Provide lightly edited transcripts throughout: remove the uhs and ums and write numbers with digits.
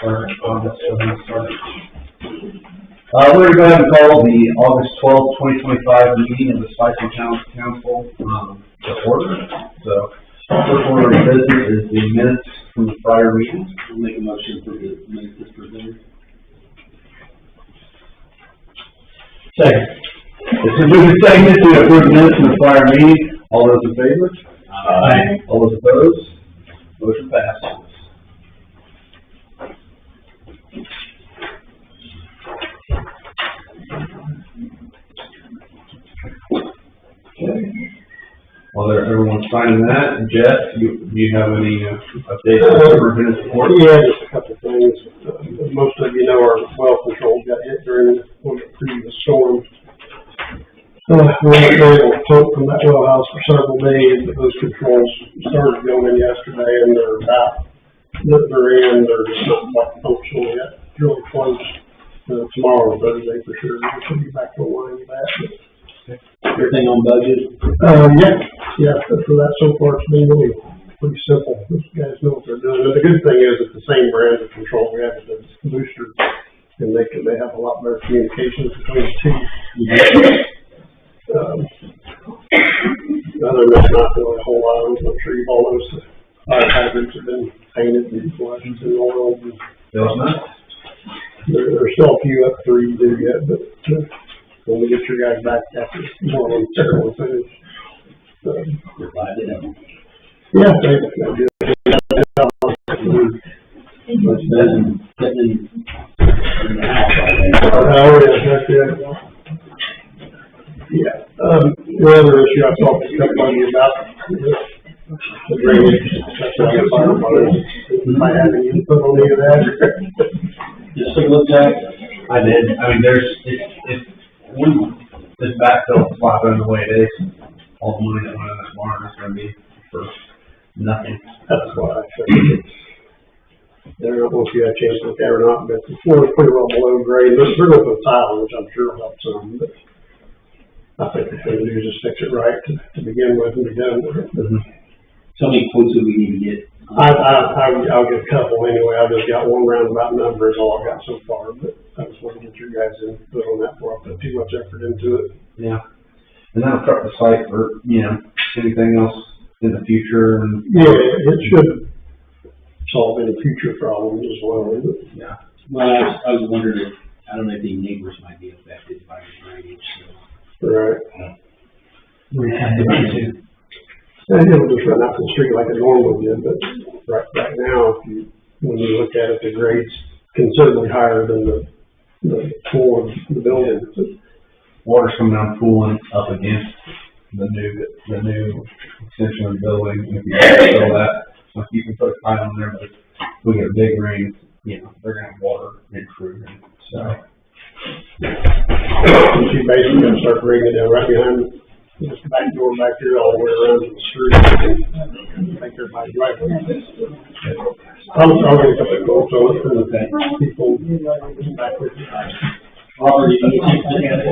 We're going to go ahead and call the August 12th, 2025 meeting of the Spicer Town Council to order. So, first order of business is the minutes from the prior meeting. We'll make a motion for the minutes as presented. Second. It's been seconded to approve minutes from the prior meeting. All those in favor? Aye. All those opposed? Motion passes. While everyone's signing that, Jeff, do you have any updates on superintendent's report? Yeah, just a couple of things. Most of you know our well control got hit during one of the previous storms. We weren't able to pump from that well house for several days, but those controls started going in yesterday, and they're just not quite functional yet. Really close to tomorrow or Thursday for sure. We should be back online with that. Everything on budget? Yeah, for that so far it's been really pretty simple. Those guys know what they're doing. And the good thing is it's the same brand of control we have as the booster, and they have a lot better communication between the two. Other than that, not really a whole lot. I'm sure you've all noticed the fire hydrants have been painted and flushed and oiled. There's still a few up to redo yet, but when we get your guys back after more than terrible finish. Yeah, they're good. Much better than sitting in the house all day. Yeah. The other issue I talked to somebody about the drainage. That's what I got firefighters. Might have any input on any of that. Just take a look, Jack. I did. I mean, if this backfill spot goes the way it is, all the money that went in that barn is going to be for nothing. That's why I think I don't know if you had a chance to look at it or not, but the floor is pretty well below grade. They're going to put tile, which I'm sure will help some, but I think the thing to do is just fix it right to begin with and be done with it. So many quotes that we need to get. I'll get a couple anyway. I've just got one roundabout number is all I've got so far, but I just want to get your guys' input on that before I put too much effort into it. Yeah. And that'll prep the site for, anything else in the future. And yeah, it should solve any future problems as well. Yeah. Well, I was wondering if, I don't know if any neighbors might be affected by the drainage, so. Right. We have to run too. And it'll just run out to the street like it normally did, but right now, when you look at it, the grade's considerably higher than the floor of the building. Water's coming down pooling up against the new extension of the building. And if you fill that, so you can put a pipe on there, but if we get a big rain, they're going to have water intruding. So. She's basically going to start bringing it down right behind this back door back here all the way around to the street. I think everybody's right. I'll get a couple of quotes on it for the people back with you. Robert, you can look at it.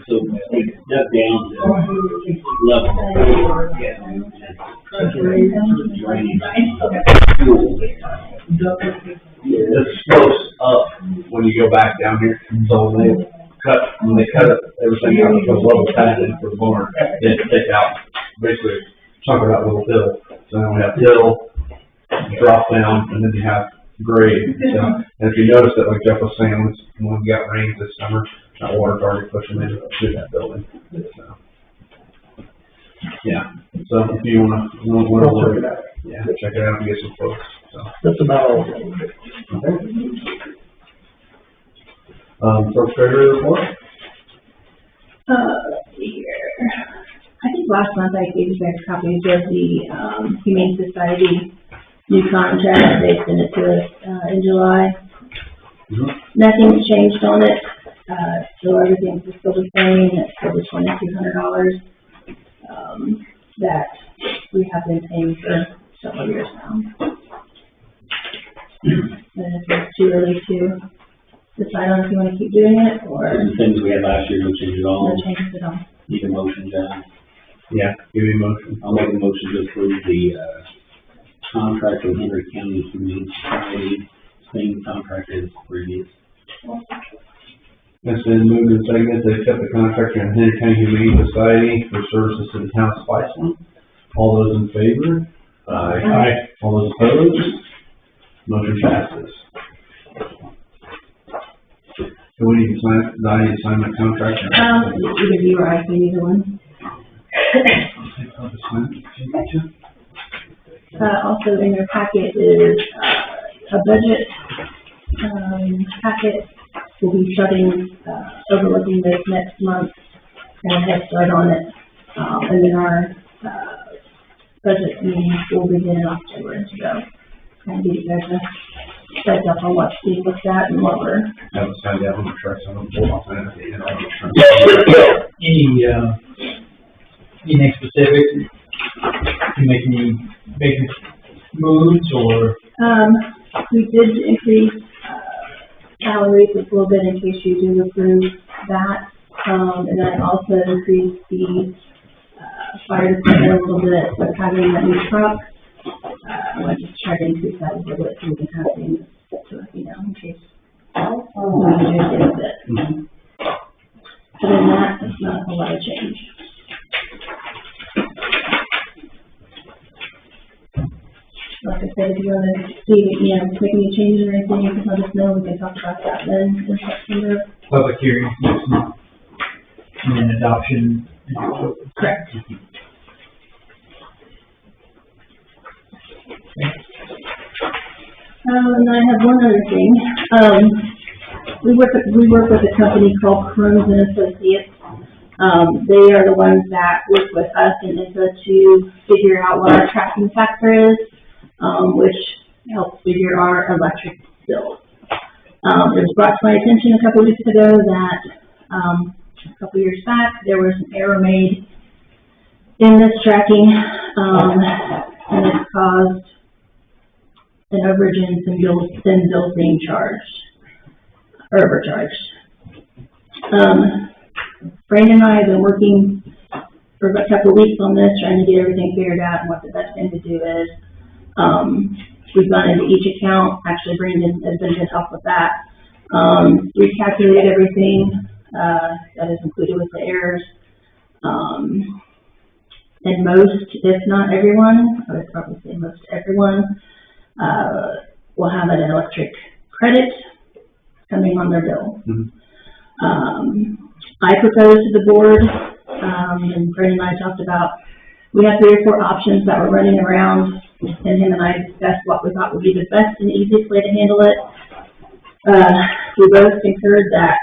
So they dug down to level 4. This slopes up when you go back down here. So when they cut everything out, it goes level padded for the barn. Then take out basically chunk of that little hill. So then we have hill, drop down, and then you have grade. So, and if you notice that, like Jeff was saying, when we got rains this summer, that water's already pushing into that building. So, yeah. So if you want to look at that, check it out and get some quotes. So that's about all. Okay. First treasury report. Let's see here. I think last month I gave you guys copies of the Humane Society new contract. They sent it to us in July. Nothing's changed on it, so everything's still the same. It's still the $2,200 that we have been paying for several years now. And it's too early to decide on if you want to keep doing it or The things we had last year, no change at all. no changes at all. Need a motion, John? Yeah, give me a motion. I'll make a motion to approve the contract with Henry County Humane Society, same contract as previous. It's been moved and seconded to accept the contract from Henry County Humane Society for services to the town of Spiceland. All those in favor? Aye. All those opposed? Motion passes. Do we need to sign, do I need to sign my contract? Either you or I can, either one. I'll just sign it. Also in your packet is, a budget, packet. We'll be starting, overlooking this next month and head start on it. And then our, budget meeting will begin in October, so kind of give you guys a heads up on what's being looked at and what we're. I haven't signed that on the truck, so I'm going to sign it at the end of the truck. Anything specific? To make any big moves or? We did increase, salaries a little bit in case you do approve that. And then also increased the, fire department a little bit with having that new truck. I just try to increase that a little bit so we can have things to, in case we need to do it. Other than that, it's not a whole lot of change. Like I said, if you want to see, make any changes or anything, you can let us know. We can talk about that then in September. Public hearing next month, and then adoption. Correct. And I have one other thing. We work with a company called Crohn's and Associates. They are the ones that work with us and INFA to figure out what our tracking factor is, which helps figure our electric bills. It was brought to my attention a couple weeks ago that a couple years back there was an error made in this tracking, and it caused an overage in some bills being charged, or overcharged. Brandon and I have been working for a couple of weeks on this, trying to get everything figured out and what the best thing to do is. We've gone into each account. Actually, Brandon has been to help with that. Recalculate everything that is included with the errors. And most, if not everyone, I would probably say most everyone, will have an electric credit coming on their bill. I proposed to the board, and Brandon and I talked about, we have 3 or 4 options that were running around, and him and I discussed what we thought would be the best and easiest way to handle it. We both concurred that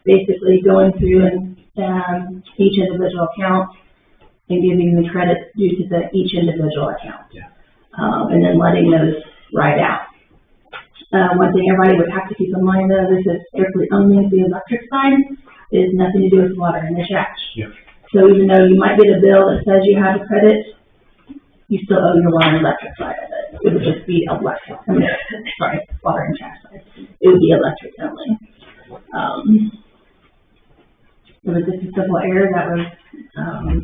basically going through and each individual account and giving the credit due to each individual account. And then letting those ride out. One thing everybody would have to keep in mind though, this is strictly only the electric side. It has nothing to do with water and the trash. So even though you might get a bill that says you have a credit, you still owe your water and electric side of it. It would just be electric, water and trash side. It would be electric only. It was just a simple error that was,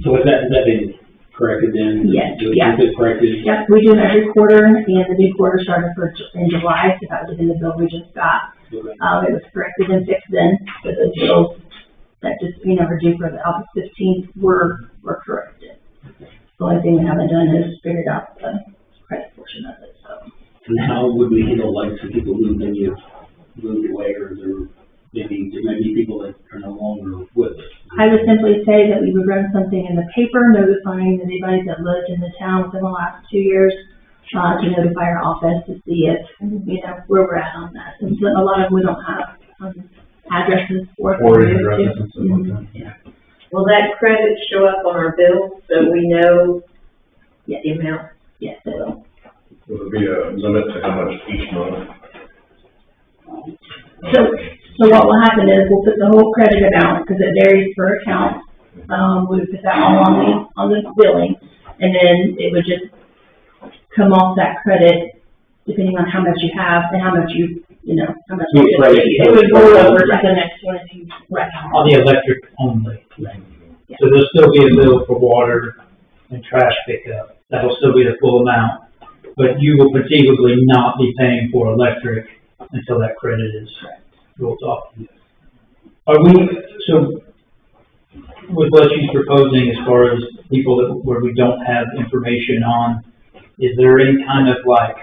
So has that been corrected then? Yes, Is yeah. it corrected? Yep, we do it every quarter, and the new quarter started in July, so that was in the bill we just got. It was corrected and fixed then, but those bills that just, were due for the August 15th were corrected. The only thing we haven't done is figured out the credit portion of it, so. And how would we handle like some people who maybe have moved away, or there may be people that are no longer with us? I would simply say that we would run something in the paper notifying anybody that lived in the town within the last 2 years, to notify our office to see if, where we're at on that. And a lot of them we don't have addresses for. Or addresses and stuff like that. Will that credit show up on our bill so we know Yes, the amount? yes, it will. Will there be a limit to how much each month? So what will happen is we'll put the whole credit amount, because it varies per account. We would put that all on the billing, and then it would just come off that credit depending on how much you have and how much how much. It would roll over to the next one if you. Right. On the electric only. So there'll still be a bill for water and trash pickup. That'll still be the full amount. but you will conceivably not be paying for electric until that credit is rolled off. Are we, so with what she's proposing as far as people that, where we don't have information on, is there any kind of like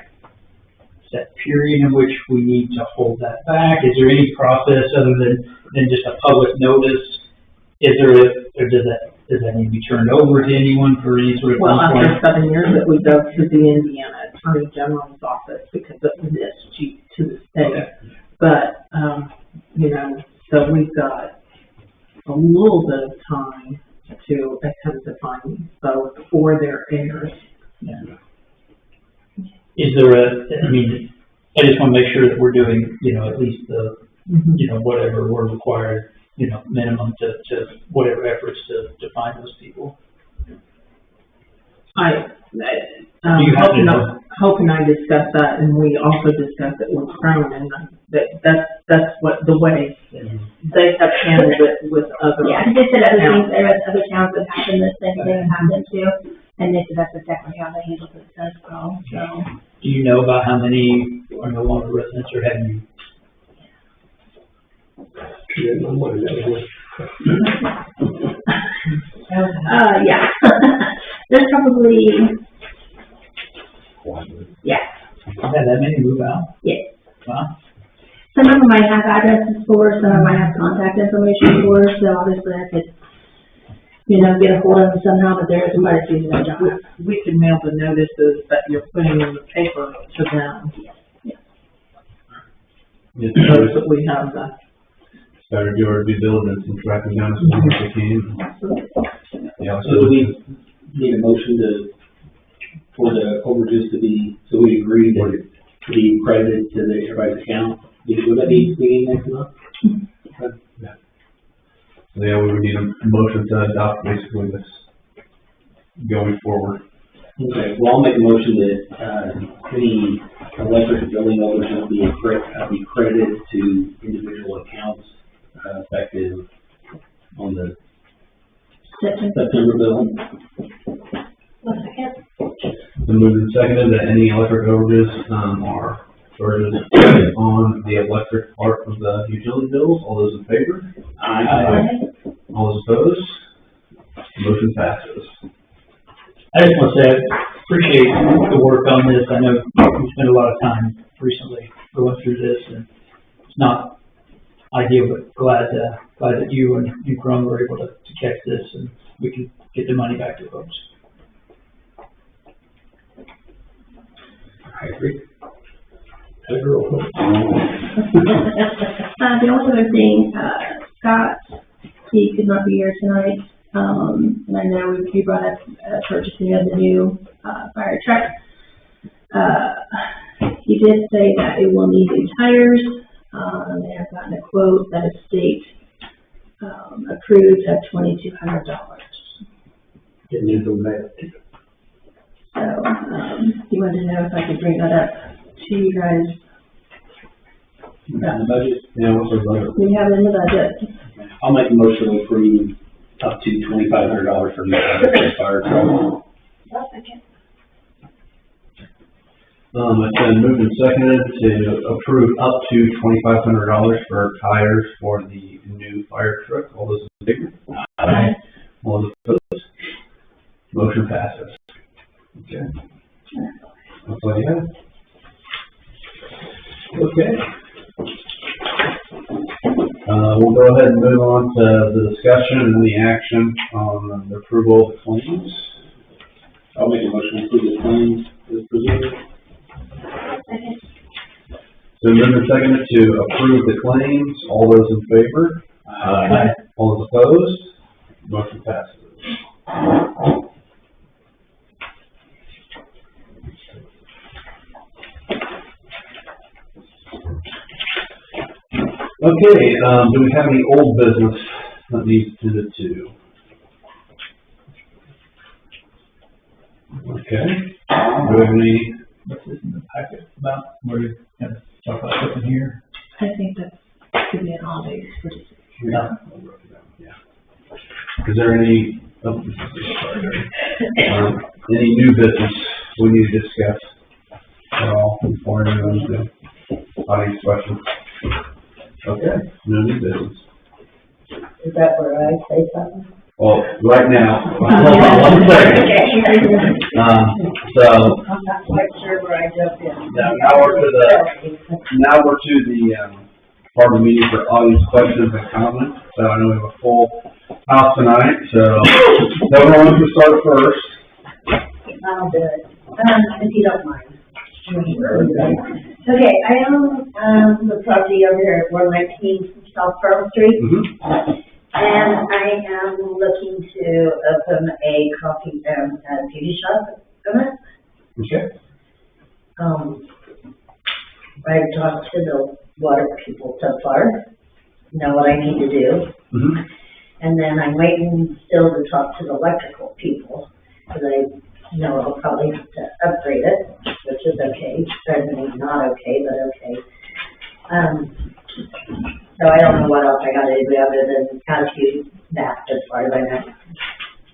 set period in which we need to hold that back? Is there any process other than just a public notice? Is there or does that need to be turned over to anyone for any sort of? Well, after 7 years that we go to the Indiana Attorney General's office because of this cheap to the state. Okay. But, you know, so we've got a little bit of time to attempt to find both for their heirs. Yeah. Is there I mean, I just want to make sure that we're doing, you know, at least the, you know, whatever we're required, you know, minimum to whatever efforts to find those people. Hope and I discussed that, and we also discussed it with Crown, and that's what the way they have handled it with other. Yeah, they said other things, there was other towns that happened, the same thing happened too, and they said that's exactly how they handled it as well, so. Do you know about how many are no longer residents, or have you? Yeah. There's probably, yeah, I've had that many move out? yes. Wow. Some of them might have addresses for, some of them might have contact information for, so obviously I could, you know, get a hold of them somehow, but there is somebody doing their job. We can mail the notices that you're putting in the paper to them, so that we have that. Better do our due diligence and track them down as much as we can. Yeah, So do we need a motion for the overages to be, so we agree that it to be credited to everybody's account? Would that need to be next month? So yeah, we would need a motion to adopt basically this going forward. Okay, well, I'll make a motion that, any electric billing overages be credited to individual accounts, effective on the September bill. So moved and seconded that any electric overages, are charges on the electric part of the utility bills. All those in favor? Aye. All those opposed? Motion passes. I just want to say, I appreciate the work on this. I know we spent a lot of time recently going through this, and it's not ideal, but glad that you and Crone were able to catch this, and we can get the money back to folks. I agree. The only other thing, Scott, he could not be here tonight, and I know he brought up purchasing of the new, fire truck. He did say that it will need new tires, they have gotten a quote that is state, approved of $2,200. Getting into that. So, he wanted to know if I could bring that up to you guys. In the budget? Yeah, what's our budget? We have it in the budget. I'll make a motion to approve up to $2,500 for the fire truck. It's been moved and seconded to approve up to $2,500 for tires for the new fire truck. All those in favor? Aye. All those opposed? Motion passes. Okay. That's all you have. Okay. We'll go ahead and move on to the discussion and the action on the approval of the claims. I'll make a motion to approve the claims as presented. So moved and seconded to approve the claims. All those in favor? Aye. All those opposed? Motion passes. Okay, do we have any old business that needs tended to? Okay. Do we have any? What's this in the packet about? Where you kind of talk about something here? I think that could be an all day for just. No. Is there any, any new business we need to discuss? We're all informed of them, audience questions. Okay, no new business. Is that where I say something? Well, right now, hold on one second. So, I'm not quite sure where I jumped in. now we're to the, part of the meeting for audience questions and comments. So I know we have a full house tonight, so everyone wants to start first. I'll do it, if you don't mind. Okay, I own, the property over here at 119 South Pearl Street. Mm-hmm. And I am looking to open a coffee and a beauty shop in it. Okay. I've talked to the water people so far, know what I need to do. Mm-hmm. And then I'm waiting still to talk to the electrical people, because I know I'll probably have to upgrade it, which is okay. Certainly not okay, but okay. So I don't know what else I gotta do other than ask you that as far as I know.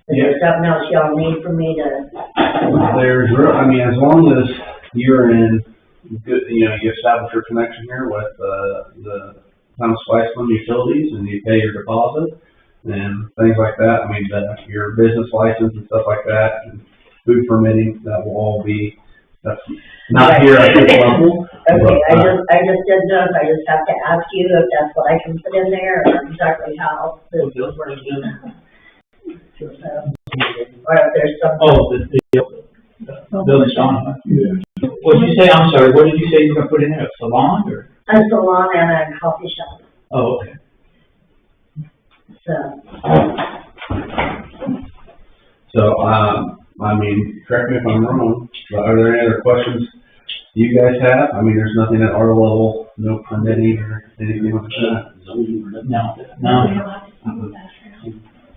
Is there something else y'all need from me to? I mean, as long as you're in good, you establish your connection here with, the town of Spiceland utilities and you pay your deposit and things like that. I mean, your business license and stuff like that and food permitting, that will all be, that's not here at this level. Okay, But, I just didn't know if I just have to ask you if that's what I can put in there or exactly how this is working. Or if there's some. Oh, the building salon. What did you say, I'm sorry, what did you say you were gonna put in there, a salon or? A salon and a coffee shop, Oh, okay. so. I mean, correct me if I'm wrong, but are there any other questions you guys have? I mean, there's nothing at our level, no permitting or anything like that. No.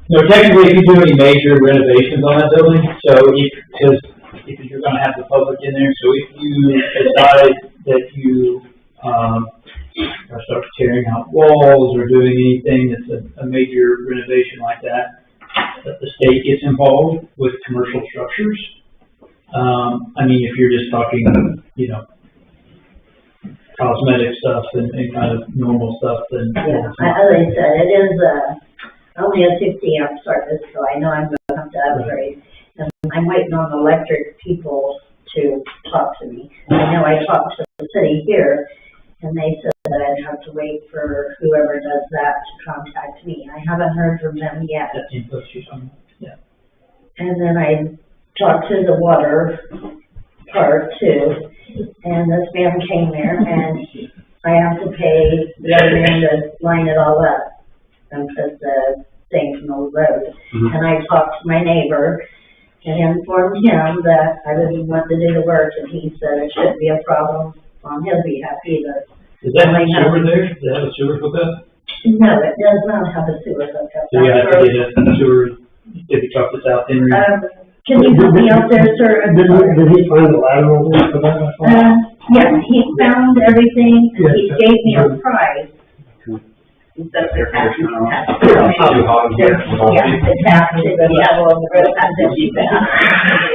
No, technically, if you do any major renovations on that building, so if you're gonna have the public in there, so if you decide that you, start tearing out walls or doing anything that's a major renovation like that the state gets involved with commercial structures. I mean, if you're just talking, cosmetic stuff and kind of normal stuff, then. Yeah, as I said, it is, only a 50 amp service, so I know I'm gonna have to upgrade. And I'm waiting on the electric people to talk to me. I know I talked to the city here, and they said that I'd have to wait for whoever does that to contact me. I haven't heard from them yet. Yeah. And then I talked to the water part too, and this man came there, and I have to pay the other man to line it all up and put the thing from the road. Mm-hmm. And I talked to my neighbor and informed him that I didn't want to do the work, and he said it shouldn't be a problem on his behalf either. Does that have sewer there? Does that have a sewer hookup? No, it does not have a sewer hookup. So you have to get a sewer, if you truck this out, Henry? Can you help me out there, sir? Did he find the lateral for that? Yeah, he found everything, and he gave me a price. Instead of the tax. Yeah, the tax, yeah, well, the road has to be that.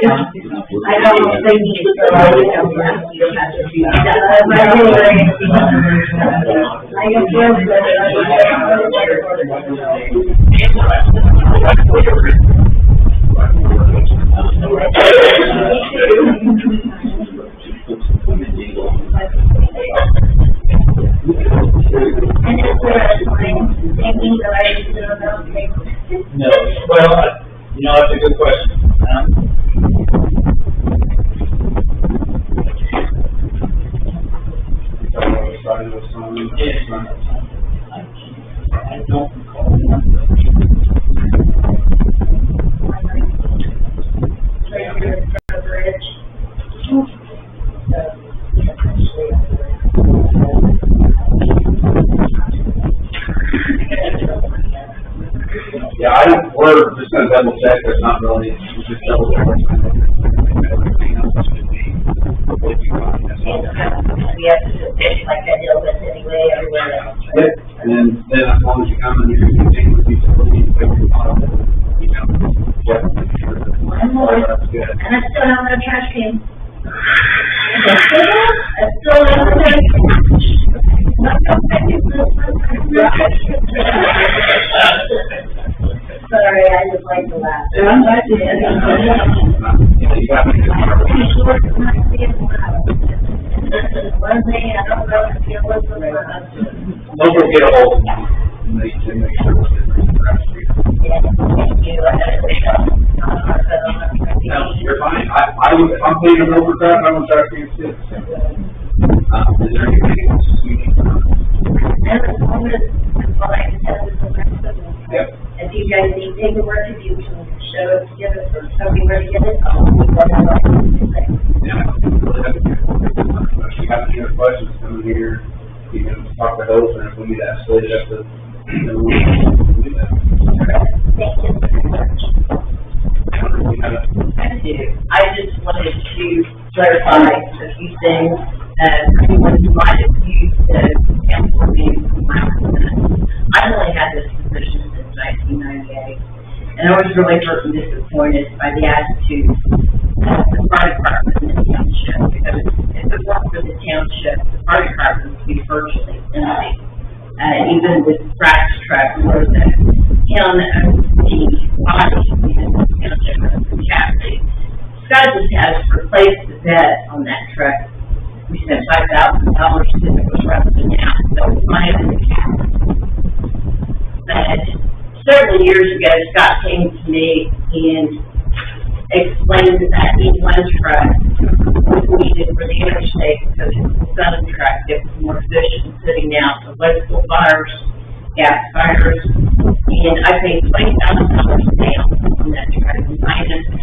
I don't know if they need to go out and help us. You don't have to do that. I guess we're And is there a time thinking that I should do about it? No, well, that's a good question. I don't recall. Right here in front of the bridge. Yeah, we're just gonna double check, there's not really, just double check. We have to do it like I deal with anyway, everywhere else. Yep, and then as long as you come and you continue with utilities, yep. I'm more, That's good. and I still have no trash can. Sorry, I just like to laugh. I'm glad you did. One thing, I don't know if you look for my husband. Don't forget a hold of me. Make sure it's Yeah, thank you. No, you're fine. If I'm paying an overdraft, I'm gonna try to pay it. Is there anything else you need? And as long as, what I can tell is the rest of them. Yep. If you guys need paperwork, if you can show us, give us, or tell me where to get it, I'll be whatever I can say. Yeah. If you have any other questions, come in here, you can talk to those, and if we need to escalate it up to, then we can do that. Thank you very much. I do. I just wanted to clarify a few things. Anyone who might have used the council meeting from last minute. I've only had this position since 1998, and I was really hurt and disappointed by the attitude of the fire department in the township, because if it weren't for the township, the fire department would be virtually empty. Even with scratch trucks or the town of the body, even the township of the Catholic. Scott just has replaced the bed on that truck. We spent $5,000 because it was rusted out, so I am the Catholic. But several years ago, Scott came to me and explained that E1 truck was needed for the interstate because it's a southern truck that was more efficient sitting out the local fires, gas fires, and I paid $20,000 down on that truck and financed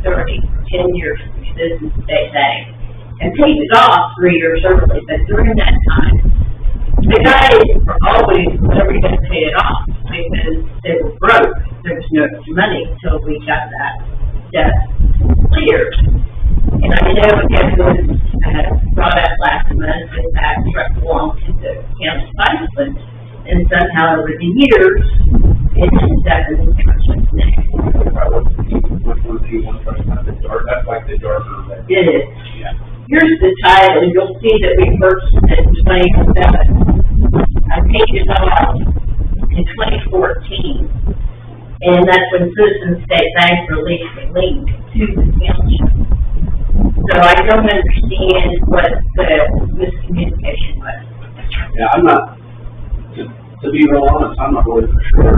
$130 for 10 years for Citizens State Bank and paid it off 3 years early, but during that time, the guys were always never going to pay it off because they were broke. There was no money until we got that debt cleared. And I know it was brought up last month that that truck belonged to the county of Iceland, and somehow over the years, it ended up in the township's name. Which one do you want to talk about? The dark, that's like the darker red. It is. Yeah. Here's the title, and you'll see that we purchased it in 2007. I paid it off in 2014, and that's when Citizens State Bank released the link to the township. So I don't understand what the miscommunication was. Yeah, I'm not, to be real honest, I'm not really for sure.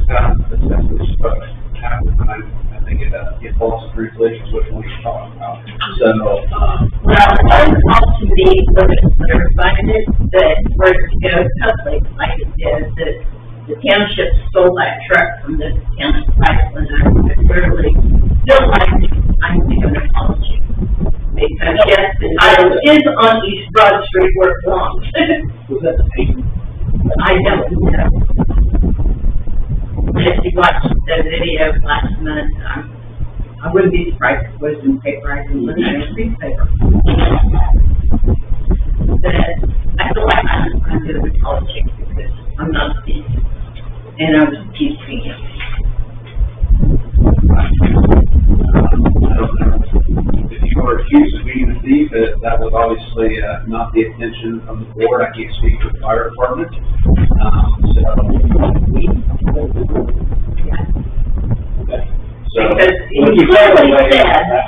Scott, that's what's supposed to happen, and I think it falls in translation which one he's talking about. So, Well, one called to me for the clarified it, that where to go public, like it is, that the township stole that truck from the town of Iceland. I really don't like it. I'm giving an apology. Because yes, the title is on East Broad Street where it belongs. was that the paper? I don't know. If you watched the video last month, I wouldn't be surprised if it was in the paper. I didn't look at the newspaper. But I feel like I'm doing a politics because I'm not a thief. And I was teaching him. I don't know. If you were accused of being a thief, that was obviously not the intention of the board. I can't speak for the fire department. So Because when you he clearly say said, if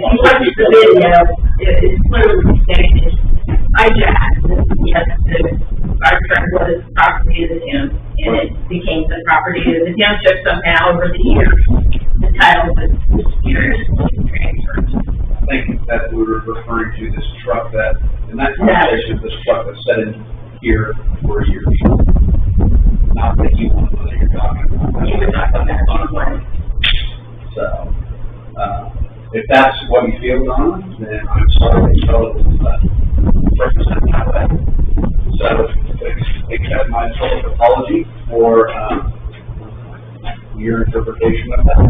you watch the video, it's clearly stated, I jacked, yes, our truck was property of the town, and it became the property of the township somehow over the years. The title was mysteriously transferred. I think that we were referring to this truck that, in that conversation, this truck that sat in here for years. Not that you want to know that you're talking about. You were talking about one. So, if that's what you feel, Donna, then I'm sorry that you felt it was represented that way. So, accept my public apology for your interpretation of that.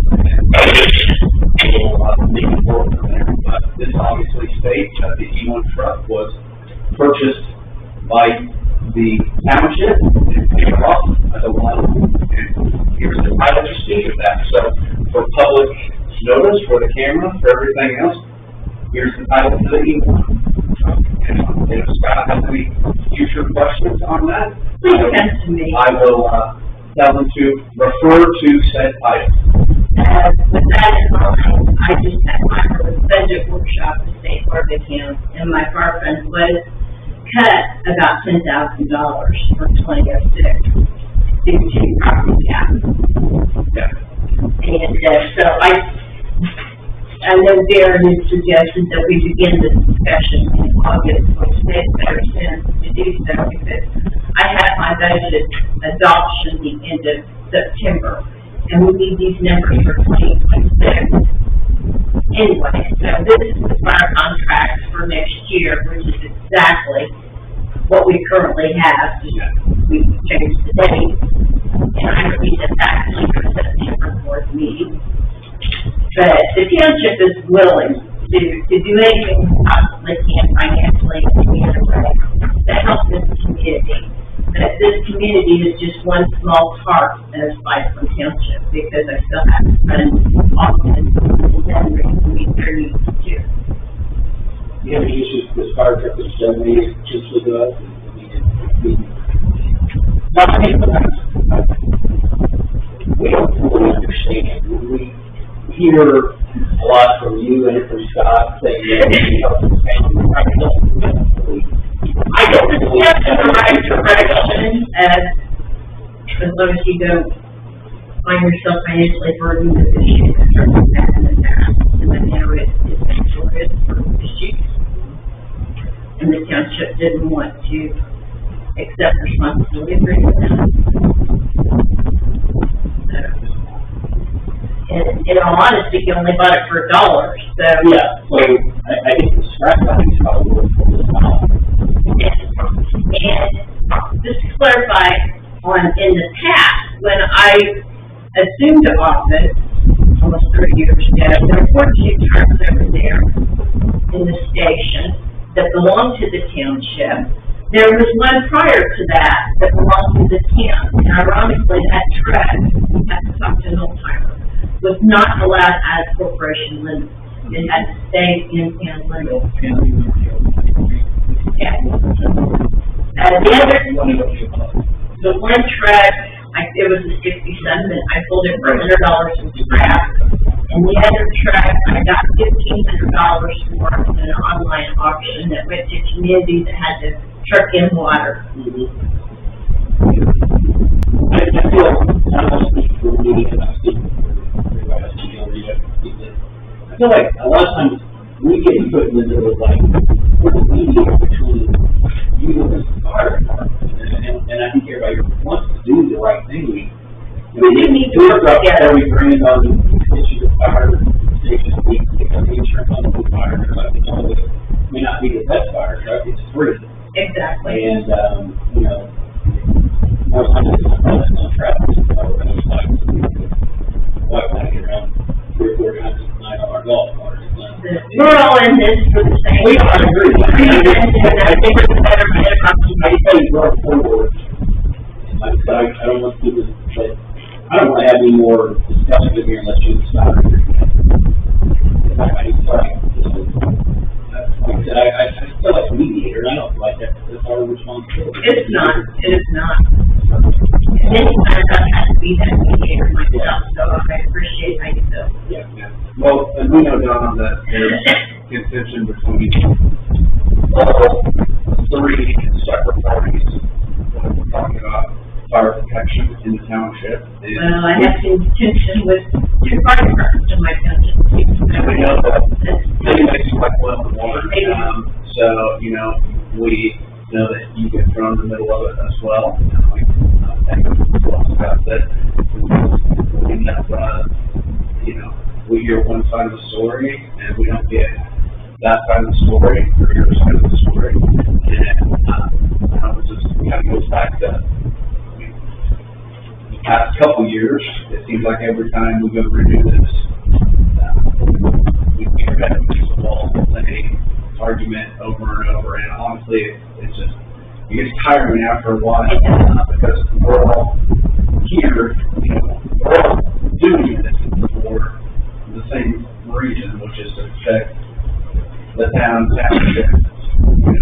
And we'll move forward from there. But this obviously states that the E1 truck was purchased by the township and paid off as a loan. And here's the title receipt of that. So, for public notice, for the camera, for everything else, here's the title to the E1. And Scott, have any future questions on that? Please come to me. I will, tell them to refer to said item. With that in mind, I just had my budget workshop with State Farm Accounts, and my fire fund was cut about $10,000 for 2006 due to property tax. Yeah. And, so I know Darren has suggested that we begin the discussion in August, which makes better sense to do so, because I have my budget adoption the end of September, and we need these numbers for 2026. Anyway, so this is the fire contracts for next year, which is exactly what we currently have. We changed the date, and I read it back to the September 4th meeting. But the township is willing to do anything we possibly can financially to help this community. But this community is just one small part of Spikeland Township, because I still have to run Austin and Denver to meet their needs too. You have any issues with fire truck that's donated just with us? We don't fully understand. We hear a lot from you and from Scott saying that we help the family. I don't think we have the right direction, as long as you don't find yourself financially burdened with issues that have happened in the past, and then now it's actually for issues. And the township didn't want to accept responsibility for that. In all honesty, you only bought it for $1, so. Yeah, so I think the scrap value is probably worth $4. And just to clarify, in the past, when I assumed office, almost 30 years ago, there were 42 trucks over there in the station that belonged to the township. There was one prior to that belonged to the town, and ironically, that truck, at the Stockton Old Timer, was not allowed out of corporation limits. It had to stay in town limits. Yeah. The one truck, it was a 67, and I sold it for $100 in scrap. And the other truck, I got $1,500 for in an online auction that went to communities that had to truck in water. I feel like, I don't speak for me, and I speak I feel like a lot of times we get put in the middle of like, we're the mediator between you and the fire department. And I think everybody wants to do the right thing. We do need to work together. $30 grand on the issue of fire station, we pick up the insurance on the fire truck. It may not be the best fire truck, it's free. Exactly. And, you know, most times it's on traffic, so it's like, what, like around 3 or 4 times a night on our golf cart. We're all in this for the same. We all agree. I think it's a better I say going forward, like I said, I don't want to do this, but I don't want to have any more discussion with here unless you stop. I feel like a mediator, and I don't feel like that's our responsibility. It's not. It is not. Many times I've had to be that mediator myself, so I appreciate how you feel. Yeah. Well, and we know, Don, that there's contention between all 3 separate parties when we're talking about fire protection in the township. Well, I have contention with 2 fire departments in my township. And we know that they makes quite well in water. So, you know, we know that you get thrown in the middle of it as well. Thank you for Scott said. We end up, you know, we hear one side of the story and we don't get that side of the story or your side of the story. And it just kind of goes back to the past couple years. It seems like every time we go to renew this, we hear that wall argument over and over. And honestly, it's just, it gets tiring after a while because we're all here, you know, we're all doing this for the same reason, which is to protect the township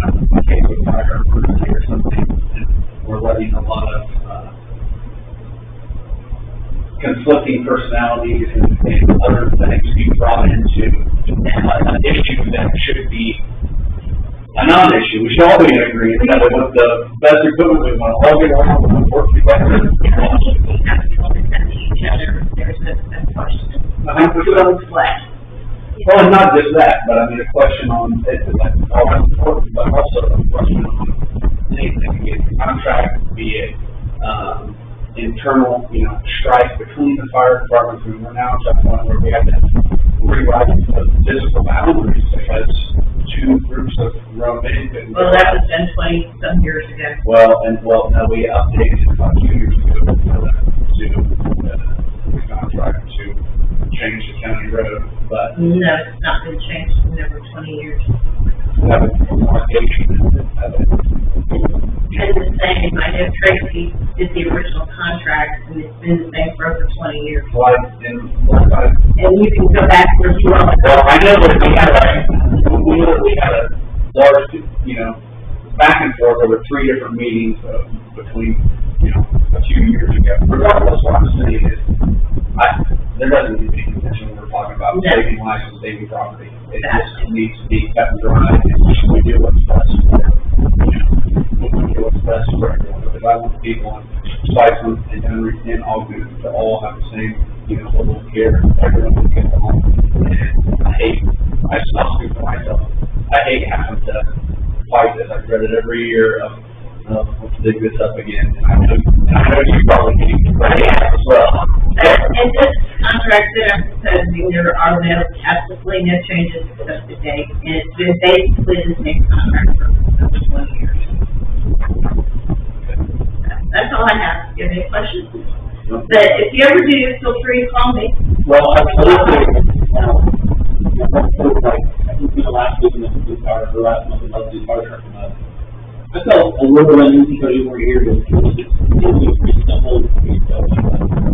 a case of fire emergency or something, and we're letting a lot of, conflicting personalities and other things be brought into an issue that should be a non-issue. We should all be in agreement that we want the best equipment, we want to all get along, we want to work together. We have to understand each other, there's a question. Road flag. Well, it's not just that, but I mean, a question on, that's all that's important, but also a question on anything, be it contract, be it, internal, strife between the fire departments. I mean, we're now to a point where we have to rewrite the physical boundaries because two groups of grown men couldn't. Well, that was done 20-some years ago. Well, no, we updated about 2 years ago the contract to change the county road, but No, it's not been changed in over 20 years. that was more engagement. And the same, I know Tracy did the original contract, and it's been the same for over 20 years. And you can go back where you are. Well, I know that we had a large, back and forth over 3 different meetings between, a few years ago. Regardless, what I'm saying is, there doesn't need to be contention when we're talking about saving lives and saving property. It just needs to be cut and dry, and we do what's best for, we do what's best for everyone. Because I want people in Spiceland and Henry and Ogden to all have the same, level of care. Everyone can get along. And I'll speak for myself. I hate having to fight this. I've read it every year of let's dig this up again. And I know you probably need to write it as well. And this contract that I'm proposing, there are absolutely no changes except the date, and it's been basically the same contract for over 20 years. That's all I have. Do you have any questions? But if you ever do, feel free to call me. Well, absolutely. Last week in the car, the last month, the fire truck come up. I felt a little bit uneasy because you weren't here to increase the whole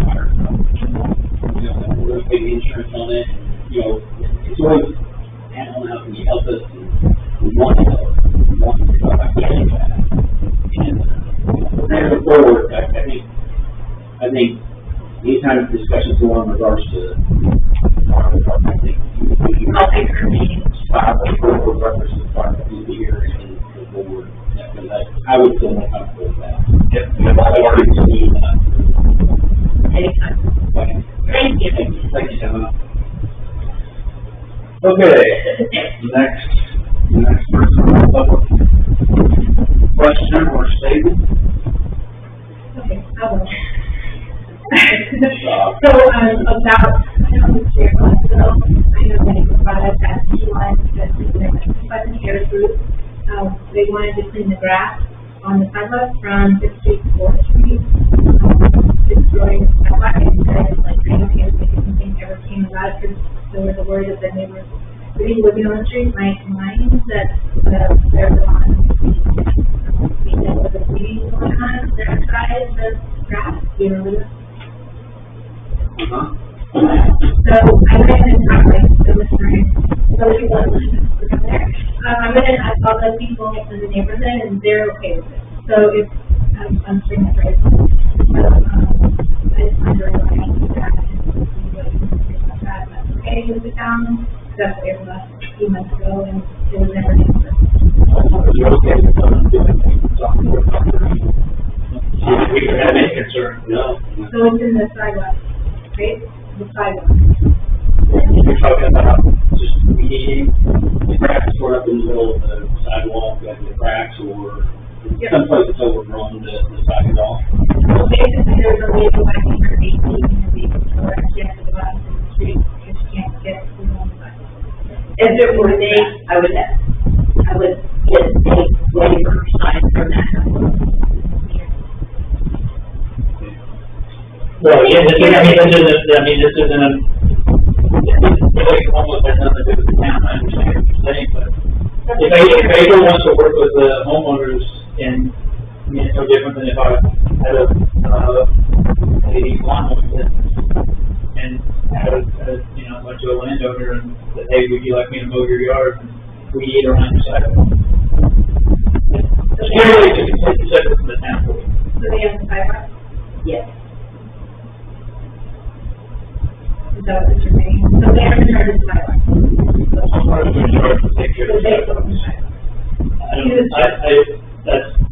fire truck. We're going to pay the insurance on it. It's always, I don't know how can you help us? We want to help. We want to help. I can't do that. And moving forward, I think anytime discussions go on in regards to fire department, I think I'll take her meeting. for reference to the fire department here and the board. I would feel more comfortable with that. Yep. Anytime. Thank you. Thank you, Tom. Okay, next person, public question or statement? Okay, I will. So, about, I know this year, so I know that it was brought up at T1, because the Pleasant Hair Group, they wanted to clean the grass on the sidewalk from 5th Street to 4th Street. Destroying the sidewalk, and said, like, I don't think anything ever came about it, because there was a word that the neighbors, living on the street, might mind that, they're the ones, with the meeting going on, their side of the grass, So, I went and talked with the listeners, so people are listening there. I went and I saw the people in the neighborhood, and they're okay with it. So if, I'm saying that right. So, I just wanted to really thank you for that, and see what you think about that. That's okay with the town, that's what it was a few months ago, and it was never answered. We don't have any concern. No. So it's in the sidewalk, right? The sidewalk. You're talking about just weeding, the cracks tore up in the middle of the sidewalk, like the cracks, or someplace it's overgrown, the sidewalk. So basically, there's a label, I think, for 18 and the correct, you have to go out to the street, because you can't get to the sidewalk. If it were me, I would get a waiver signed from that. Well, yeah, this isn't it almost has nothing to do with the town, I understand what you're saying, but if April wants to work with the homeowners, and, I mean, it's no different than if I had a lawnmower business, and went to a landowner and said, hey, would you like me to mow your yard and weed around your sidewalk? Security is completely separate from the town board. So they have the sidewalk? Yes. Is that what you're saying? So they are in charge of the sidewalk? Homeowners are in charge to take care So of the they sidewalk. own the sidewalk?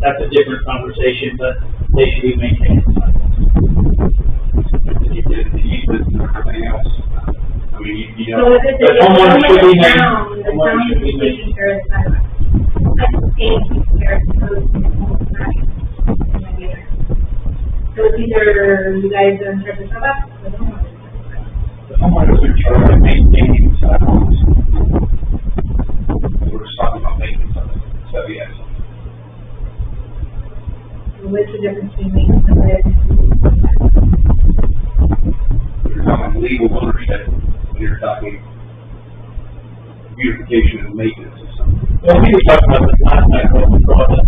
That's a different conversation, but they should be maintaining the sidewalks. Everything else. I mean, you So know, if it's, But homeowners should be the making- town, the homeowners town should be is making- taking care of the sidewalk. Like, paying to take care of the roads and the whole thing. So it's either you guys are in charge of the sidewalk, or the homeowners are in charge of the sidewalk. the homeowners are in charge of maintaining sidewalks. We're just talking about maintenance of it, so yes. So what's the difference between maintenance of it and You're talking legal ownership, when you're talking beautification and maintenance of something. Well, we were talking about the last night, what we brought up,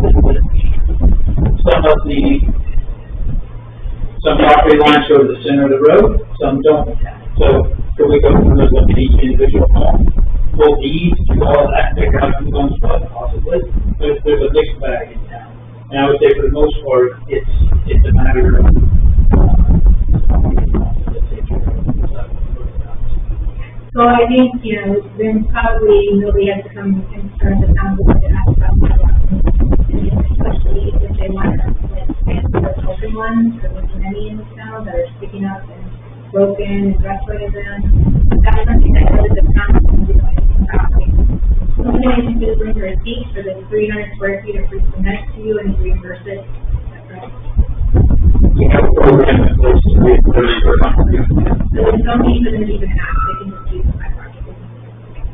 some property lines go to the center of the road, some don't. So, could we go through and look at each individual home, pull deeds, do all that, figure out who owns what, possibly? There's a mixed bag in town. And I would say for the most part, it's a matter of, So I think, you know, then probably nobody has to come concerned the town board to ask about sidewalks. Especially if they want to, like, expand the open ones, or there's many in the town that are sticking up and broken, and frustrated them. That's something that really the town can do, like, something I can do is bring her a receipt for the 300 square feet of free cement to you and reimburse it. That's right. we have a program in place to reimburse for So they don't even ask, they can just use the sidewalk.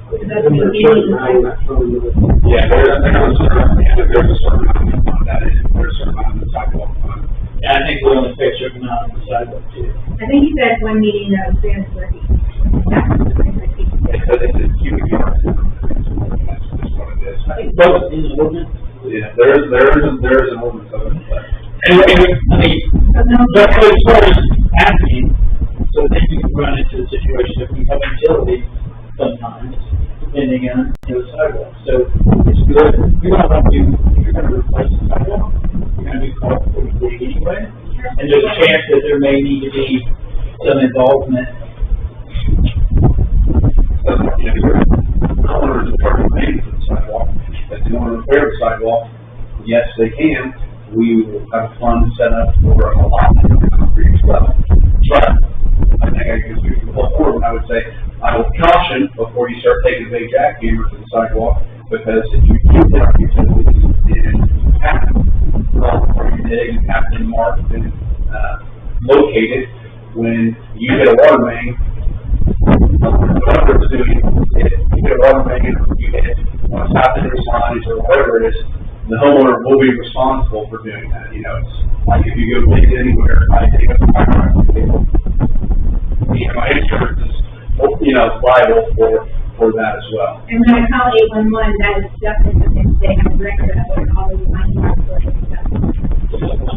Because that's And what there's they certain need. amount that's from the, Yeah, there's a certain amount on that, there's a certain amount on the sidewalk fund. And I think we only pay a certain amount on the sidewalk too. I think you said one meeting that was 300 square feet. Yeah, 300 feet. Because it's a cubic yards. That's just what it is. Both in the ordinance. Yeah, there is an ordinance of it, but. Anyway, I mean, So no, that's what as far as asking, so that you can run into a situation if we have utilities sometimes, depending on, sidewalk. So it's good, you're not going to do, if you're going to replace the sidewalk, you're going to do call for the dig anyway. And there's a chance that there may need to be some involvement. Your homeowner is part of the maintenance of the sidewalk. If they want to repair the sidewalk, yes, they can. We will have a fund set up for a lot of concrete as well. But I think I can speak before, when I would say, I would caution before you start taking a big jackhammer to the sidewalk, because if you do get our utilities and have or you dig and have them marked and located, when you hit a water main, whatever it's doing, if you get a water main, you hit south of these lines or whatever it is, the homeowner will be responsible for doing that. You know, it's like if you go dig anywhere, I dig up my my insurance is, liable for that as well. and when I call 811, that is definitely something they have record of, what all these lines are for and stuff.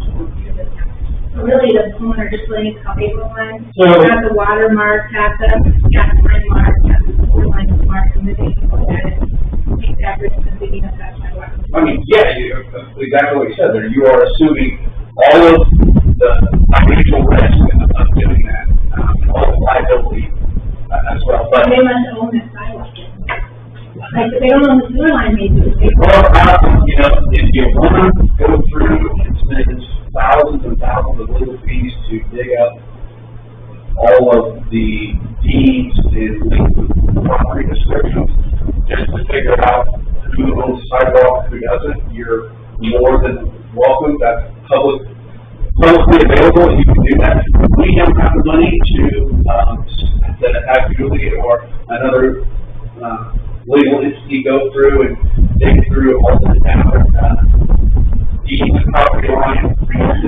So really, the homeowner just letting us call 811, So- have the water mark, have the gas line mark, have the sewer line mark, and then they can look at it, take that risk of digging up that sidewalk. I mean, yeah, exactly what you said there. You are assuming all of the financial risk of doing that, all the liability as well. But They must own that sidewalk. Like, if they don't own the sewer line, maybe it's. well, if you want to go through and spend thousands and thousands of legal fees to dig up all of the deeds and legal property descriptions, just to figure out who owns the sidewalk, who doesn't, you're more than welcome. That's publicly available, and you can do that. We don't have the money to have Julie or another legal entity go through and dig through all the deeds and property lines.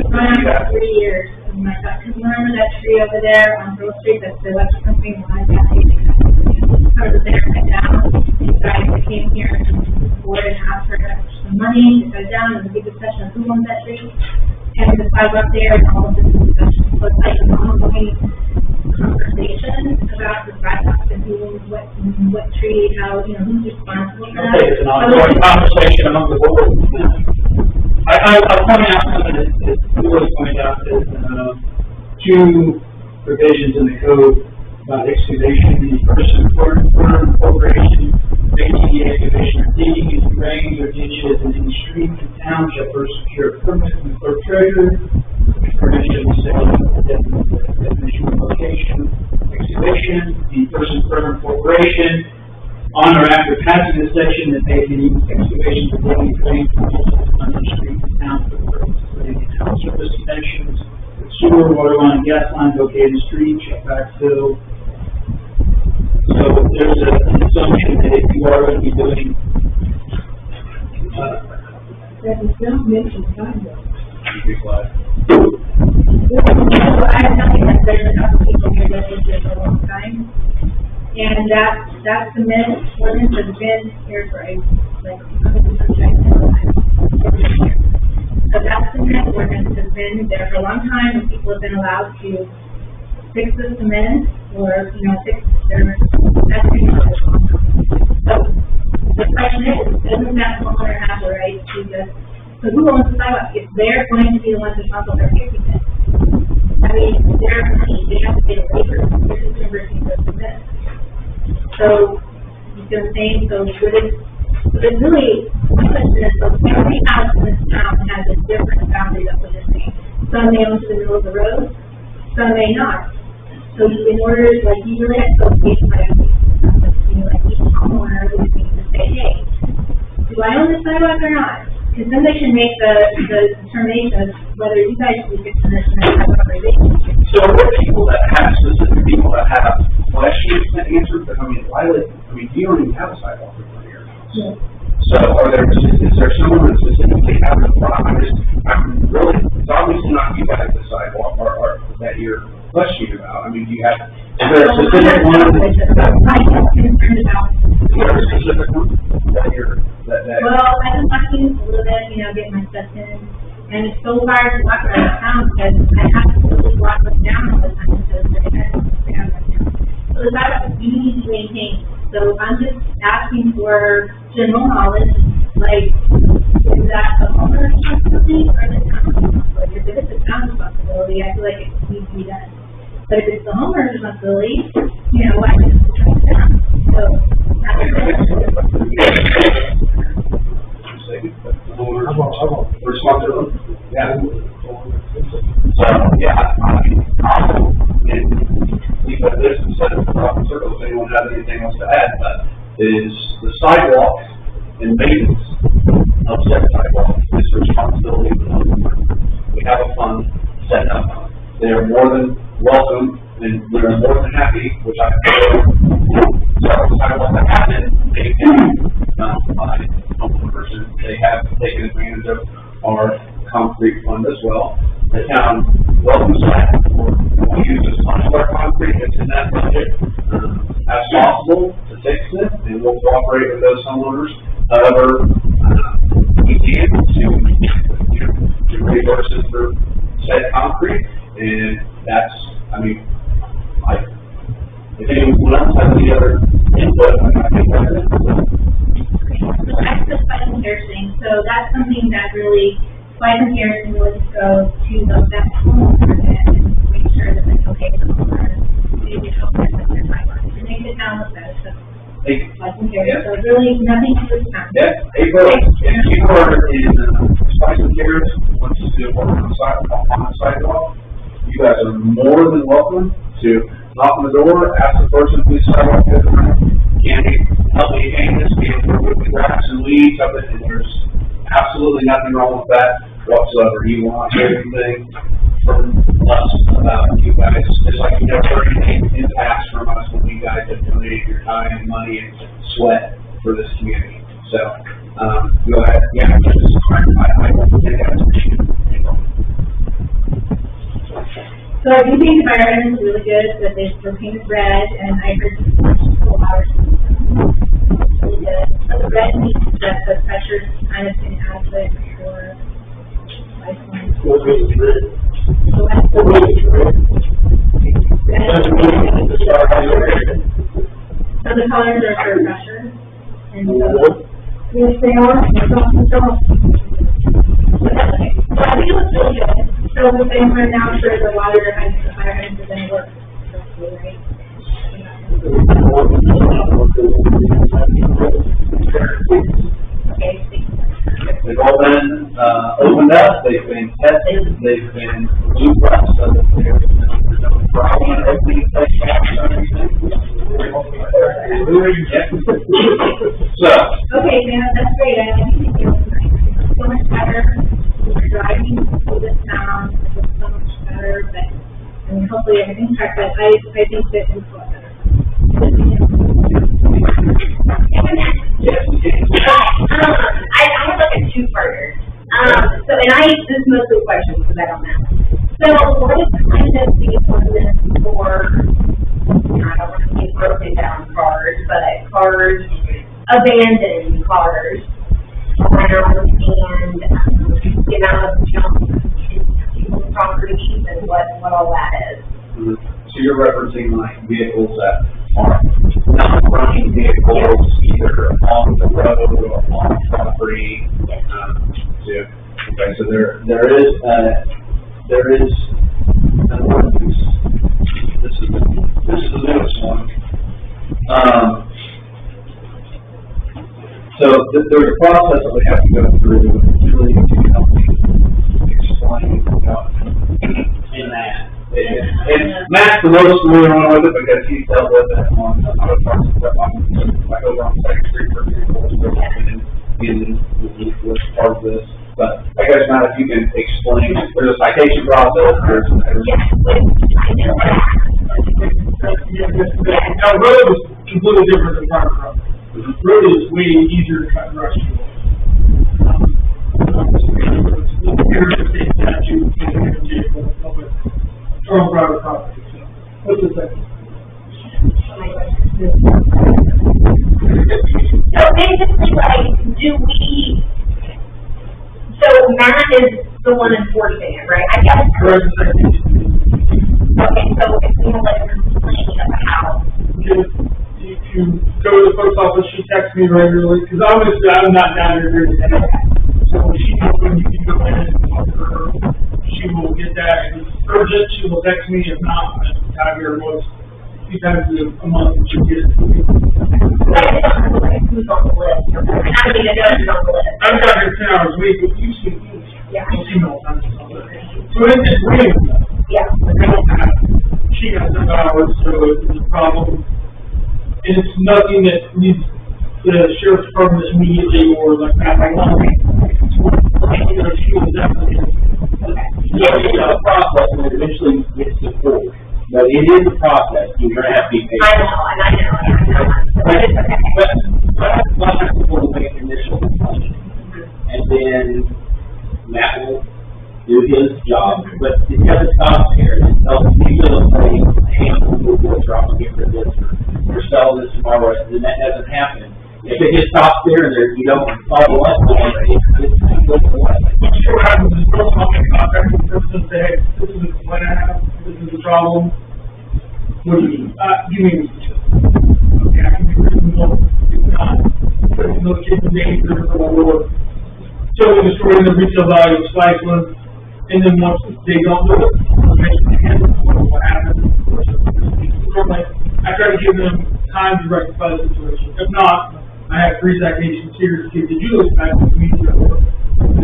Run for 3 years, and my God, because remember that tree over there on Grove Street, that's the electric company, behind that, I was there, cut down, these guys that came here and board and asked for some money to cut it down, and a big discussion of who owns that tree, and the sidewalk there, and all of this discussion, so it's like an ongoing conversation about the sidewalks and who owns what tree, how, who's responsible for that. Okay, it's an ongoing conversation among the board. I'll point out something that was pointed out, that, two provisions in the code about excavation, the person for corporation, making the excavation or digging into drains or ditches in any street in town shall first secure a permit from the clerk treasurer, which permission will say definition of location, excavation, the person for corporation, on or after passing this section that makes any excavation or digging drains or ditches on the street in town for the purpose of putting in town service connections, sewer, water line, and gas lines located in the street shall backfill. So there's an assumption that if you are going to be doing, That is not mentioned sidewalks. Be glad. So I have nothing that there's a couple people here that have been for a long time. And that cement ordinance has been here for So that cement ordinance has been there for a long time, and people have been allowed to fix the cement or, fix their, that's been for a long time. So the question is, doesn't that homeowner have the right to just, so who owns the sidewalk? If they're going to be the ones responsible for fixing it, I mean, they're money, they have to pay the labor, this is converting the cement. So, you see what I'm saying? So, it's really, my question is, so every house in this town has a different boundary that we're saying. Some may own to the middle of the road, some may not. So, in order, like, you really have to go by like each homeowner would need to say, hey, do I own this sidewalk or not? Because then they should make the determination of whether you guys should be fixing this in a sidewalk or they should. So are there people that have, specific people that have questions to answer, but do you don't even have a sidewalk in front of your house. Yeah. So is there someone that specifically has a problem? It's obviously not you guys, the sidewalk, or that you're questioning about. I mean, do you have, is there a specific one? I have concerned about. Is there a specific one that you're, that? Well, I've been walking a little bit, getting my steps in, and it's so hard to walk around town because I have to really walk down all the time because they have right now. So the sidewalk is easy to maintain. So I'm just asking for general knowledge, like, is that the homeowner's responsibility or the town's responsibility? If it's the town's responsibility, I feel like it needs to be done. But if it's the homeowner's responsibility, I can turn it down. So, that's Responsibility? Yeah. So, yeah, because this instead of talking circles, if anyone has anything else to add, but is the sidewalks and maintenance of said sidewalks is the responsibility of the homeowner. We have a fund set up. They are more than welcome and we're more than happy, which I feel, several sidewalks that have been taken by homeowners, and they have taken advantage of our concrete fund as well. The town welcomes that. We use as much of our concrete that's in that budget as possible to fix it, and we'll cooperate with those homeowners. However, we can to reimburse us for said concrete, and that's, if anyone else has any other input, I think that's it. That's the Spice and Care thing, so that's something that really, Spice and Care can really go to that homeowner and make sure that it's okay for the homeowner to be helped with their sidewalks, to make the town look better, so. Spice and Care, so really nothing to this town. Yeah, April, if you are in Spice and Care, wants to do work on the sidewalk, you guys are more than welcome to knock on the door, ask the person whose sidewalk is around, can you help me hang this, can you remove the grass and weeds of it, and there's absolutely nothing wrong with that whatsoever. You want everything from us about you guys, just like you never heard anything in the past from us when you guys have donated your time and money and sweat for this community. So, go ahead, yeah, I don't think that's appreciated. So I do think the fire hydrant is really good, that they're painted red, and I heard people hours. Really good. But the red means that the pressure is kind of inadequate for lifeline. So the colors are for pressure, and so, yes, they are. Okay, so I think it looks really good. So we've been right now sure the water hydrants, the fire hydrants are gonna work, right? Okay, They've all been, opened up, they've been tested, they've been blueprints, so that there's no problem, everything takes out. So, okay, man, that's great, I think it feels nice. So much better, we're driving through this town, it looks so much better, but, I mean, hopefully everything's correct, but I think that it's a lot better. yes, I have like a two-parter. This is mostly questions because I don't know. So what is kind of the ordinance for, I don't want to say broken down cars, but cars, abandoned cars around and the amount of junk in people's properties and what all that is? so you're referencing like vehicles that are not running vehicles either on the road or on property. Yeah. Okay, so there is an ordinance. This is the newest one. So there's a process that we have to go through really to help explain in that. And Matt's the most familiar one with it because he's dealt with it on other parts of the, like over on Second Street, for example, was part of this. But I guess, Matt, if you can explain, there's a citation process, there's. Now, road is completely different than private property. Road is way easier to cut and rush people. State statute, from private property, so, what's the second? So basically, like, so Matt is the one enforcing it, right? I guess. Correct. Okay, so it's more like a complaint about. You go to the post office, she texts me regularly, because obviously I'm not down here during the day. So when she knows when you can go in and talk to her, she will get that. If it's urgent, she will text me. If not, I'm out here once, a few times a month, and she'll get it to me. Like, who's on the list? I mean, I know who's on the list. I'm down here 10 hours a week, but you see, Yeah. you'll see me all the time. So it's real. Yeah. I don't have, she got some hours, so it's a problem. And it's nothing that needs the sheriff's department immediately or like that, like, you know, she will definitely. It's a process and it eventually gets to court. But it is a process, you're gonna have to be patient. I know. But last before we make an initial complaint, and then Matt will do his job, but it doesn't stop there. It tells people to say, hey, I'm going to drop a gift for this, or sell this tomorrow, and that doesn't happen. If it just stops there, you don't follow up, it's goes away. What happens is, first I'll make contact with the person and say, hey, this is a complaint I have, this is a problem. What do you, give me this. Okay, I can be reasonable, it's not, putting those kids in danger, or telling the story in the retail value of Sliceland, and then once they don't do it, what happens. Normally, I try to give them time to rectify the situation. If not, I have 3 citations here to give the Julie back to me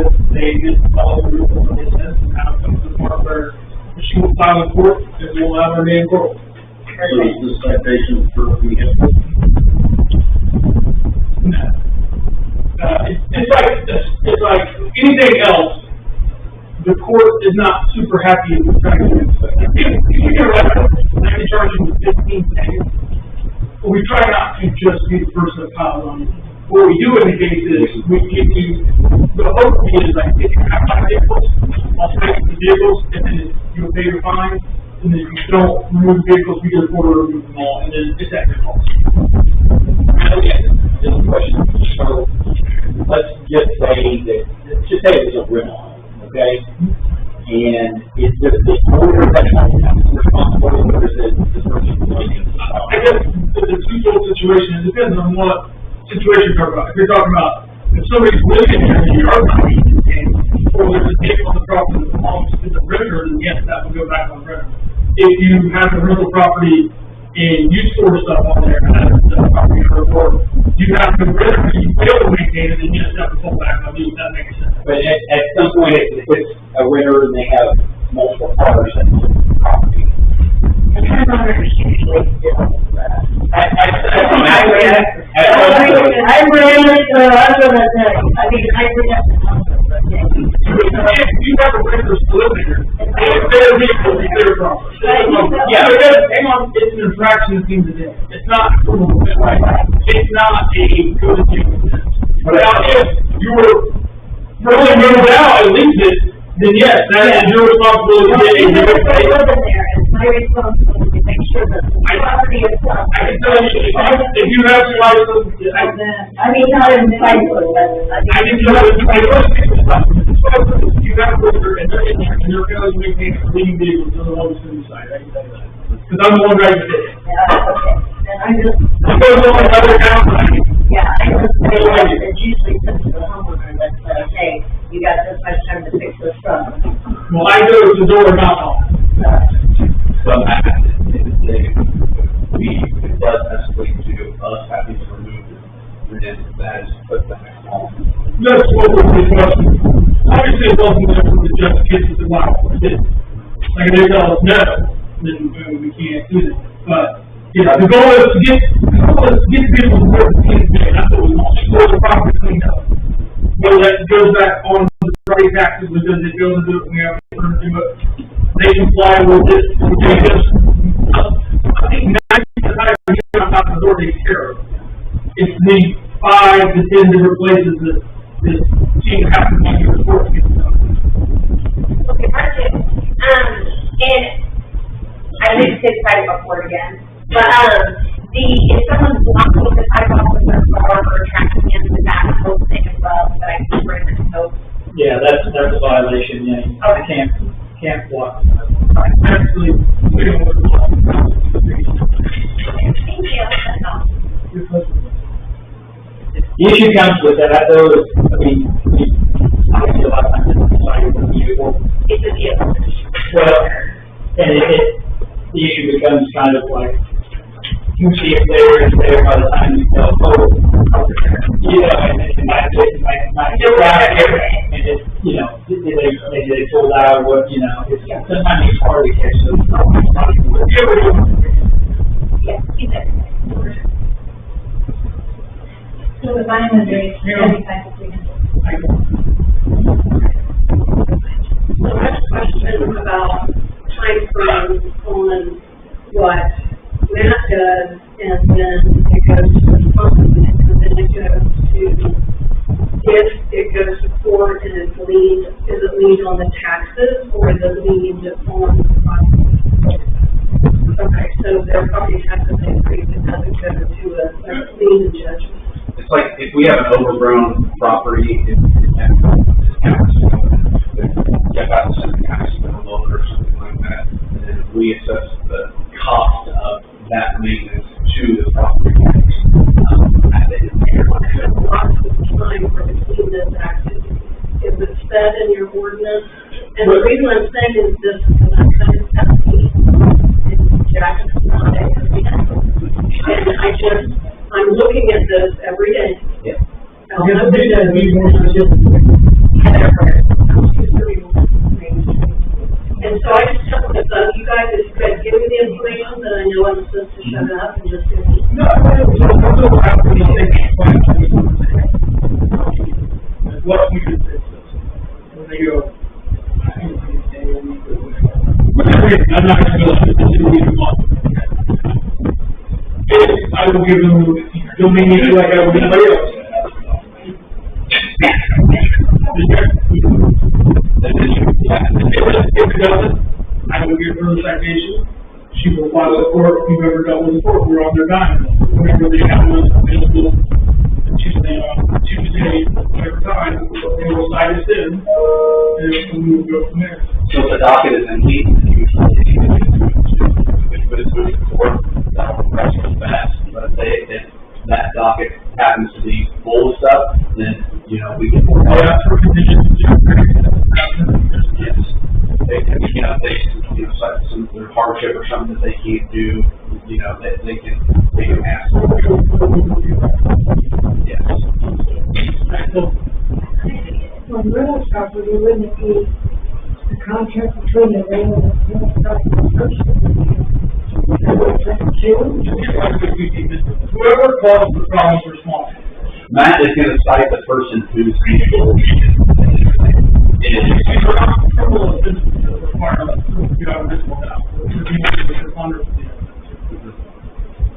if they didn't follow the rules of the business, and now it comes to the part where she will file in court, and we'll have her name in court. So is the citation for vehicle? No. It's like anything else. The court is not super happy with the fact that if you get arrested, I can charge you with 15 days. But we try not to just be the person that piles on you. What we do in the case is we give you, the hope is like, if you have 5 vehicles, I'll take the vehicles, and then you'll pay your fine, and then if you don't remove the vehicles, we get a quarter to remove them all, and then it's at your cost. This question, so let's just say that, it's a rental, okay? And it's just the owner that's responsible for this person. I guess it's a two-fold situation. It depends on what situation you're talking about. If you're talking about if somebody's living here and you're not, maintained, or there's a vehicle on the property that belongs to the renter, then yes, that would go back on the renter. If you have a rental property and you store stuff on there as the property or you have the renter, you fail to maintain it, then yes, that would fall back on you, if that makes sense. But at some point, if it's a renter and they have multiple cars and property. And homeowners usually do, I really, so I'm gonna say, I mean, I forget the number, but If you have a renter split there, if their vehicle is their property. Yeah. Hang on, it's an infraction at the end of the day. It's not, it's not a good thing. But now, if you were really moved out and leave it, then yes, that is your responsibility to get a if new I live in there, it's my responsibility to make sure that the property is up. I can tell you, if you have some license, I mean, not in Cyprus, but I can tell you, you have a renter and they're in there and they're going to maintain a clean vehicle until the one is inside, I can tell you that. Because I'm the one driving it. okay, and I just, I go to another town, yeah, I just say that it's usually sent to the homeowner that says, hey, you got this much time to fix this problem. well, I go to the door and knock on. But at the end of the day, it does escalate to us having to remove it, and then that is put back on. That's what we're requesting. Obviously, it wasn't there for the justification to why we did it. Like, if they tell us no, then we can't do that. But, you know, the goal is to get people to work the clean day. That's what we want. We want the property cleaned up. Whether that goes back on the property taxes because it goes into it, we have to turn it, but they comply with it. I think 90% of the time, the door takes care of it. It's the 5 to 10 different places that this team has to make your report to get done. Okay, part two. And I need to say the sidewalk word again, but, if someone's blocking the sidewalk with their car or tracking into the back, those things as well, that I can bring it, so. Yeah, that's a violation, yeah, you can't block. Actually, we don't want to block. Thank you, that's all. The issue comes with that, though, is, I mean, obviously a lot of times it's not even a vehicle. It's a vehicle. Well, and the issue becomes kind of like, you see it there and there by the time you know, you know, and it might get down here, and it, you know, they pulled out what, you know, it's, sometimes it's hard to catch those problems. Yes, you said. So if I'm under 75 degrees. So I have a question about timeframe on what Matt does, and then it goes to the company, and then it goes to, if it goes to court and it's liened, is it liened on the taxes, or is it liened on the property? Okay, so their property taxes increase, it doesn't go to a lien judgment. It's like if we have an overgrown property, it counts. Check out some kind of loan or something like that, and then we assess the cost of that maintenance to the property tax. At the end of the year. Lots of time for between this activity. Is it said in your ordinance? And the reason I'm saying is this, when I'm kind of testing, Jack is not every day. And I'm looking at this every day. Yeah. I guess the big thing is be more specific. And so I just tell them, you guys, if you guys give me the information, then I know I'm supposed to shut up and just do it. No, so have to be what we could fix this. When they go, I'm not gonna go to the city of Monmouth. I will give them, don't make me feel like I would be anybody else. If it doesn't, I will give her a citation. She will file a court. If you've ever dealt with the court, we're on their dime. Whenever they have one available, Tuesday, every time, they will cite us in, and we will go from there. So if the docket is empty, but it's moving forward, that will progress fast. But if that docket happens to be full of stuff, then we can. Yeah, for conditions. Yes. They can, some, their hardship or something that they can't do, they can ask for it. Yes. On rental property, wouldn't it be the contract between the rental and the rental person? Whoever caused the problem for small. Matt is gonna cite the person who's.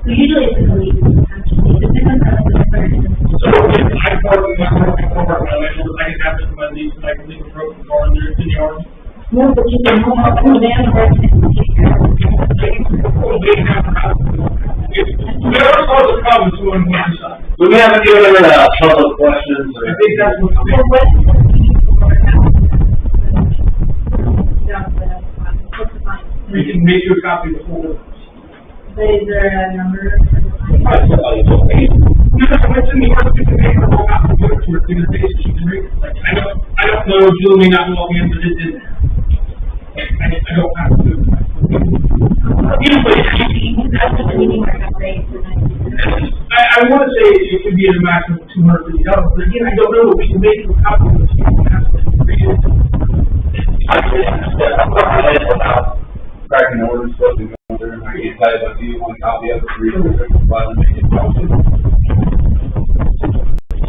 So usually it's in the lease, actually, it depends on the person. So if I park in my broken car, I can have it in my lease, and I can leave a broken car in there in the yard. No, but you can hold on to them, Whoever caused the problem is going to decide. Do we have any other, public questions? Or? I think that's what. We can make you a copy of the whole. Is there a number? It's in the order, you can make the whole copy of it, it's in the base, you can read it. Like, I don't know, Jill may not log in, but it's in there. I don't have to do it. I wanna say it could be at a maximum of $250, but again, I don't know, we can make you a copy of it, so you can have to read it. Cracking the orders, supposed to go there, and I can't tell you, but do you want a copy of it, read it, provide them, make it possible.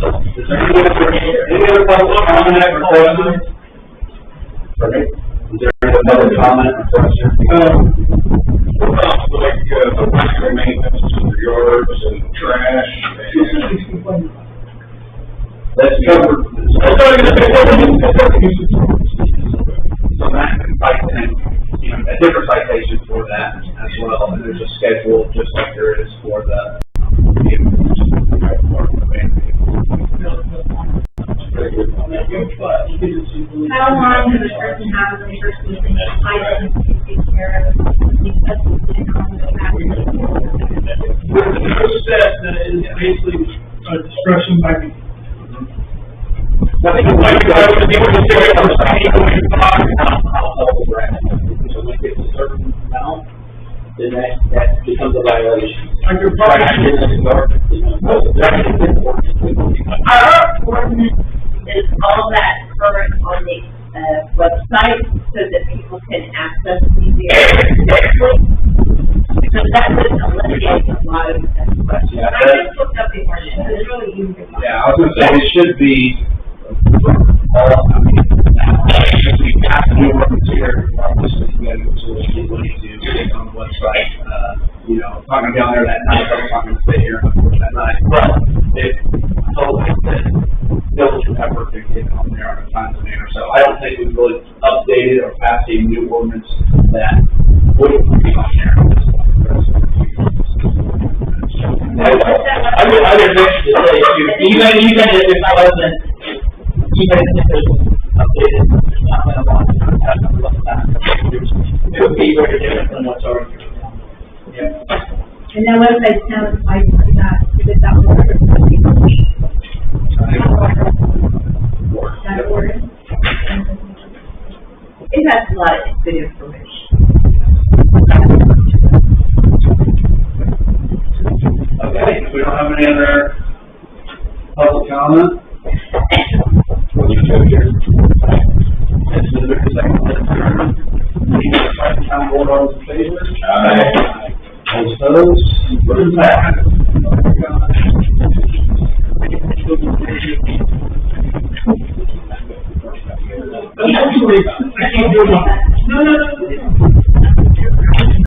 Is there any other public comment or question? Okay. Is there any other comment or question? Maintenance of yards and trash and. Let's cover. So Matt can cite them, a different citation for that as well, and there's a schedule just like there is for the. How long does a person have when they first move in, items to take care of? The first step that is basically discretion by me. So when it gets a certain amount, then that becomes a violation. I could probably. Is all that current on the, website so that people can access these directly? Because that would eliminate a lot of questions. I just looked up the ordinance, it's really easy. Yeah, I was gonna say, it should be, we have to do what we here, obviously, we gotta go to what we do, get on the website, talking down there that night, I'm not gonna stay here that night, but it totally diligent effort to get on there on a timely manner, so I don't think we've really updated or passed a new ordinance that wouldn't be on there. I would mention to say, even if it wasn't, even if it was updated, it's not gonna want to have a lot of time. It would be very different than what's already. Yeah. And that website sounds like that, because that was. That order. It has a lot of good information. Okay, if we don't have any other public comment, we'll just go here. It's the second town board, all in favor? Aye. All opposed? What is that? Actually, I can't do it. No.